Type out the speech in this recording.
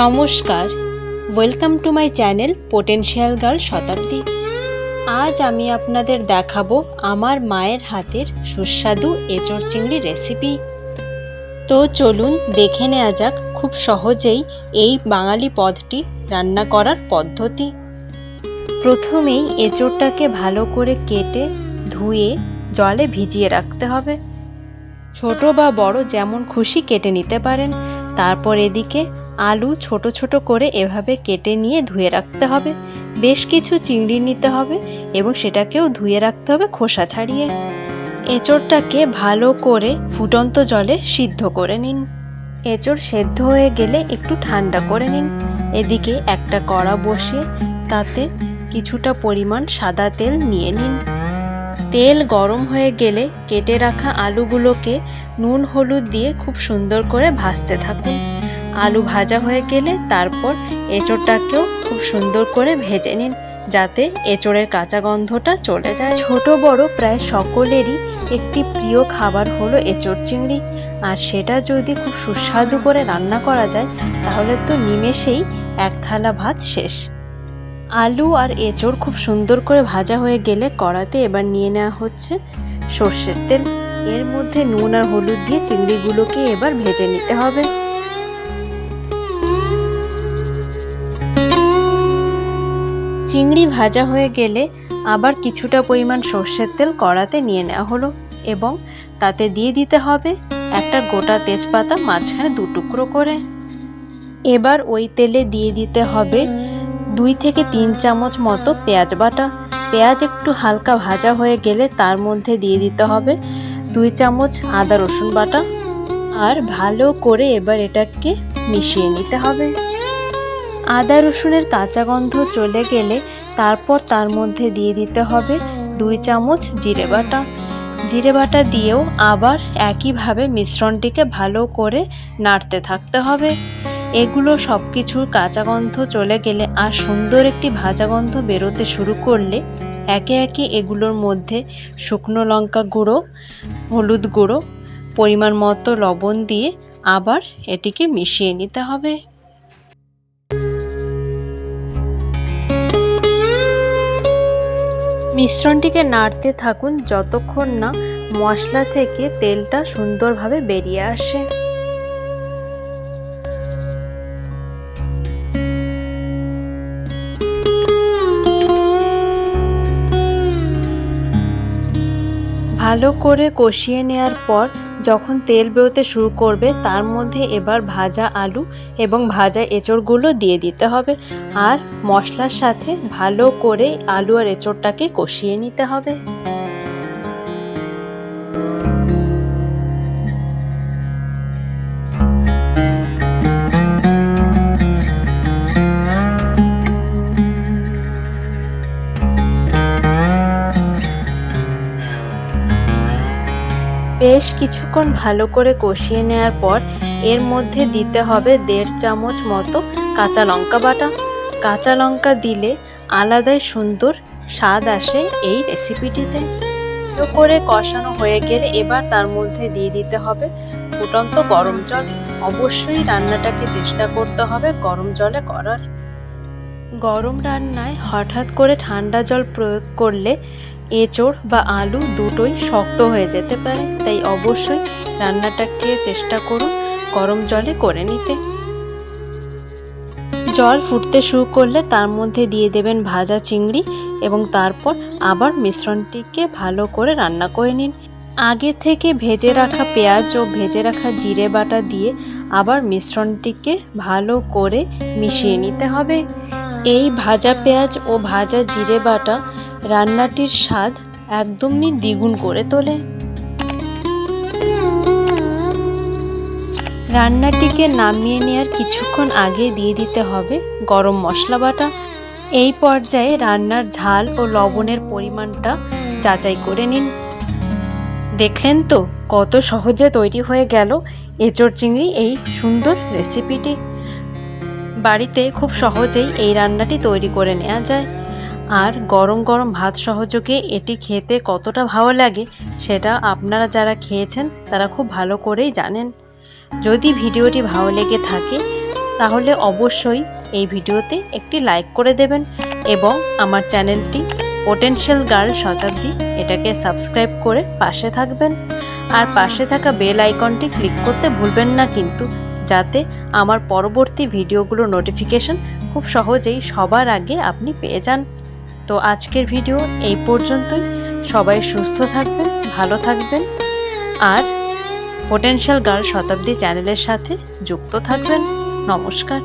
নমস্কার, welcome to my channel potential girl শতাব্দী। আজ আমি আপনাদের দেখাবো আমার মায়ের হাতের সুস্বাদু এঁচোড় চিংড়ি রেসিপি। তো চলুন দেখে নেওয়া যাক খুব সহজেই এই বাঙালি পদটি রান্না করার পদ্ধতি। প্রথমেই এঁচোড়টাকে ভালো করে কেটে ধুয়ে জলে ভিজিয়ে রাখতে হবে। ছোট বা বড় যেমন খুশি কেটে নিতে পারেন। তারপর এদিকে আলু ছোট ছোট করে এভাবে কেটে নিয়ে ধুয়ে রাখতে হবে। বেশ কিছু চিংড়ি নিতে হবে এবং সেটাকেও ধুয়ে রাখতে হবে খোসা ছাড়িয়ে। এঁচোড়টাকে ভালো করে ফুটন্ত জলে সিদ্ধ করে নিন। এঁচোড় সেদ্ধ হয়ে গেলে একটু ঠান্ডা করে নিন। এদিকে একটা কড়া বসিয়ে তাতে কিছুটা পরিমাণ সাদা তেল নিয়ে নিন। তেল গরম হয়ে গেলে কেটে রাখা আলুগুলোকে নুন হলুদ দিয়ে খুব সুন্দর করে ভাজতে থাকুন। আলু ভাজা হয়ে গেলে তারপর এঁচোড়টাকেও খুব সুন্দর করে ভেজে নিন, যাতে এঁচোড়ের কাঁচা গন্ধটা চলে যায়। ছোট বড় প্রায় সকলেরই একটি প্রিয় খাবার হলো এঁচোড় চিংড়ি, আর সেটা যদি খুব সুস্বাদু করে রান্না করা যায় তাহলে তো নিমেষেই এক থালা ভাত শেষ। আলু আর এঁচোড় খুব সুন্দর করে ভাজা হয়ে গেলে কড়াতে এবার নিয়ে নেওয়া হচ্ছে সর্ষের তেল। এর মধ্যে নুন আর হলুদ দিয়ে চিংড়িগুলোকে এবার ভেজে নিতে হবে। চিংড়ি ভাজা হয়ে গেলে আবার কিছুটা পরিমাণ সর্ষের তেল কড়াতে নিয়ে নেওয়া হলো এবং তাতে দিয়ে দিতে হবে একটা গোটা তেজপাতা মাঝখানে 2 টুকরো করে। এবার ওই তেলে দিয়ে দিতে হবে 2 থেকে 3 চামচ মতো পেঁয়াজ বাটা। পেঁয়াজ একটু হালকা ভাজা হয়ে গেলে তার মধ্যে দিয়ে দিতে হবে 2 চামচ আদা রসুন বাটা, আর ভালো করে এবার এটাকে মিশিয়ে নিতে হবে। আদা রসুনের কাঁচা গন্ধ চলে গেলে তারপর তার মধ্যে দিয়ে দিতে হবে 2 চামচ জিরে বাটা। জিরে বাটা দিয়েও আবার একইভাবে মিশ্রণটিকে ভালো করে নাড়তে থাকতে হবে। এগুলো সব কিছুর কাঁচা গন্ধ চলে গেলে আর সুন্দর একটি ভাজা গন্ধ বেরোতে শুরু করলে একে একে এগুলোর মধ্যে শুকনো লঙ্কা গুঁড়ো, হলুদ গুঁড়ো, পরিমাণ মতো লবণ দিয়ে আবার এটিকে মিশিয়ে নিতে হবে। মিশ্রণটিকে নাড়তে থাকুন যতক্ষণ না মশলা থেকে তেলটা সুন্দরভাবে বেরিয়ে আসে। ভালো করে কষিয়ে নেওয়ার পর যখন তেল বেরোতে শুরু করবে তার মধ্যে এবার ভাজা আলু এবং ভাজা এঁচোড়গুলো দিয়ে দিতে হবে, আর মশলার সাথে ভালো করে আলু আর এঁচোড়টাকে কষিয়ে নিতে হবে। বেশ কিছুক্ষণ ভালো করে কষিয়ে নেওয়ার পর এর মধ্যে দিতে হবে 1.5 চামচ মতো কাঁচা লঙ্কা বাটা। কাঁচা লঙ্কা দিলে আলাদাই সুন্দর স্বাদ আসে এই রেসিপিটিতে। ভালো করে কষানো হয়ে গেলে এবার তার মধ্যে দিয়ে দিতে হবে ফুটন্ত গরম জল। অবশ্যই রান্নাটাকে চেষ্টা করতে হবে গরম জলে করার। গরম রান্নায় হঠাৎ করে ঠান্ডা জল প্রয়োগ করলে এঁচোড় বা আলু দুটোই শক্ত হয়ে যেতে পারে, তাই অবশ্যই রান্নাটাকে চেষ্টা করুন গরম জলে করে নিতে। জল ফুটতে শুরু করলে তার মধ্যে দিয়ে দেবেন ভাজা চিংড়ি এবং তারপর আবার মিশ্রণটিকে ভালো করে রান্না করে নিন। আগে থেকে ভেজে রাখা পেঁয়াজ ও ভেজে রাখা জিরে বাটা দিয়ে আবার মিশ্রণটিকে ভালো করে মিশিয়ে নিতে হবে। এই ভাজা পেঁয়াজ ও ভাজা জিরে বাটা রান্নাটির স্বাদ একদমই দ্বিগুণ করে তোলে। রান্নাটিকে নামিয়ে নেওয়ার কিছুক্ষণ আগে দিয়ে দিতে হবে গরম মশলা বাটা। এই পর্যায়ে রান্নার ঝাল ও লবণের পরিমাণটা যাচাই করে নিন। দেখলেন তো কত সহজে তৈরি হয়ে গেল এঁচোড় চিংড়ি এই সুন্দর রেসিপিটি। বাড়িতে খুব সহজেই এই রান্নাটি তৈরি করে নেওয়া যায়, আর গরম গরম ভাত সহযোগে এটি খেতে কতটা ভালো লাগে সেটা আপনারা যারা খেয়েছেন তারা খুব ভালো করেই জানেন। যদি ভিডিওটি ভালো লেগে থাকে তাহলে অবশ্যই এই ভিডিওতে একটি লাইক করে দেবেন এবং আমার চ্যানেলটি পোটেনশিয়াল গার্ল শতাব্দী এটাকে সাবস্ক্রাইব করে পাশে থাকবেন। আর পাশে থাকা বেল আইকনটি ক্লিক করতে ভুলবেন না কিন্তু, যাতে আমার পরবর্তী ভিডিওগুলোর নোটিফিকেশন খুব সহজেই সবার আগে আপনি পেয়ে যান। তো আজকের ভিডিও এই পর্যন্তই। সবাই সুস্থ থাকবেন, ভালো থাকবেন আর পোটেনশিয়াল গার্ল শতাব্দী চ্যানেলের সাথে যুক্ত থাকবেন। নমস্কার।